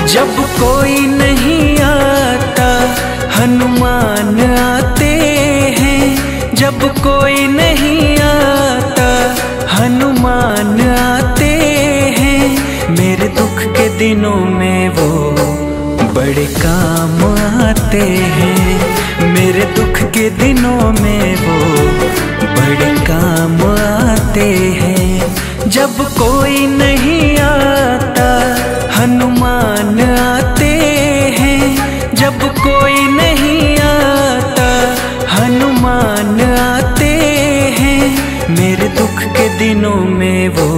जब कोई नहीं आता हनुमान आते हैं, जब कोई नहीं आता हनुमान आते हैं। मेरे दुख के दिनों में वो बड़े काम आते हैं, मेरे दुख के दिनों में वो बड़े काम आते हैं। जब कोई नहीं आता हनुमान आते हैं, जब कोई नहीं आता हनुमान आते हैं। मेरे दुख के दिनों में वो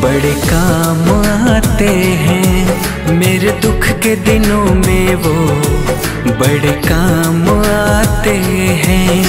बड़े काम आते हैं, मेरे दुख के दिनों में वो बड़े काम आते हैं।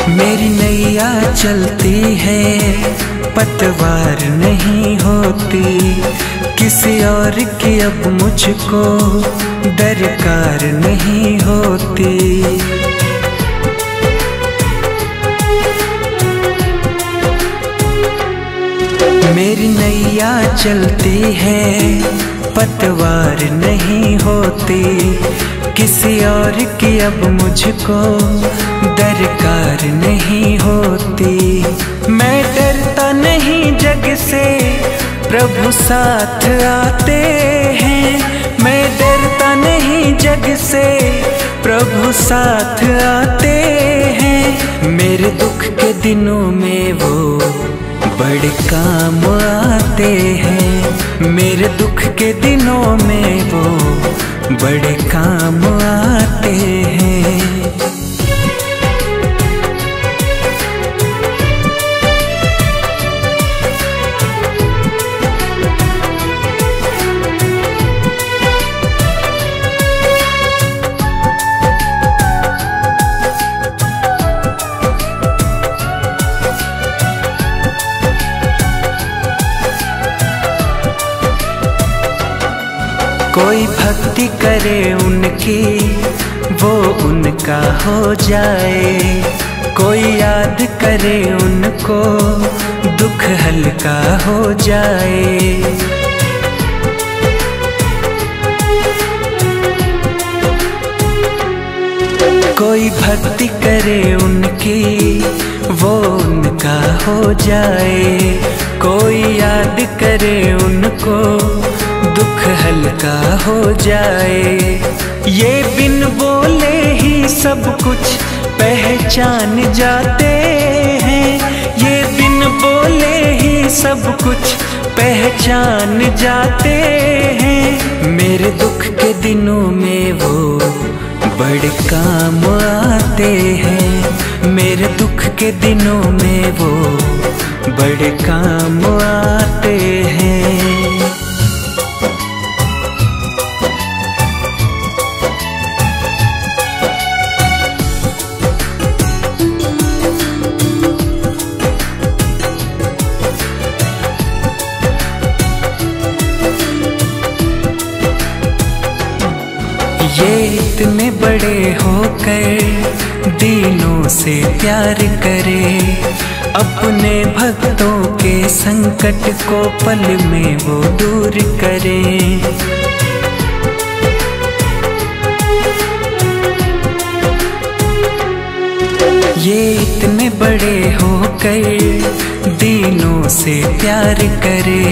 मेरी नैया चलती है पतवार नहीं होती, किसी और की अब मुझको दरकार नहीं होती। मेरी नैया चलती है पतवार नहीं होती, किसी और की अब मुझको दरकार नहीं होती। मैं डरता नहीं जग से, प्रभु साथ आते हैं। मैं डरता नहीं जग से, प्रभु साथ आते हैं। मेरे दुख के दिनों में वो बड़े काम आते हैं, मेरे दुख के दिनों में वो बड़े काम आते हैं। कोई भक्ति करे उनकी वो उनका हो जाए, कोई याद करे उनको दुख हल्का हो जाए। कोई भक्ति करे उनकी वो उनका हो जाए, कोई याद करे उनको दुख हल्का हो जाए। ये बिन बोले ही सब कुछ पहचान जाते हैं, ये बिन बोले ही सब कुछ पहचान जाते हैं। मेरे दुख के दिनों में वो बड़े काम आते हैं, मेरे दुख के दिनों में वो बड़े काम आते हैं। ये इतने बड़े होकर दीनों से प्यार करे, अपने भक्तों के संकट को पल में वो दूर करे। ये इतने बड़े होकर दीनों से प्यार करे,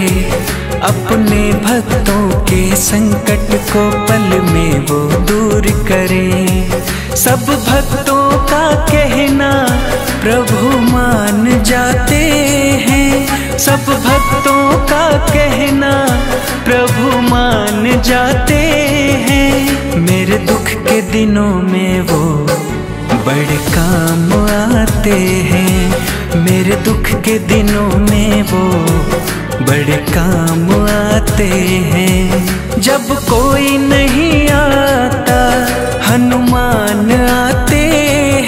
अपने भक्तों के संकट को पल में वो दूर करे। सब भक्तों का कहना प्रभु मान जाते हैं, सब भक्तों का कहना प्रभु मान जाते हैं। मेरे दुख के दिनों में वो बड़े काम आते हैं, मेरे दुख के दिनों में वो बड़े काम आते हैं। जब कोई नहीं आता हनुमान आते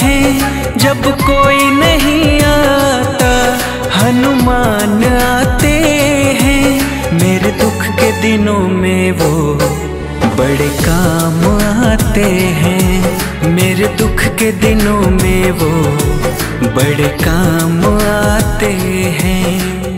हैं, जब कोई नहीं आता हनुमान आते हैं। मेरे दुख के दिनों में वो बड़े काम आते हैं, मेरे दुख के दिनों में वो बड़े काम आते हैं।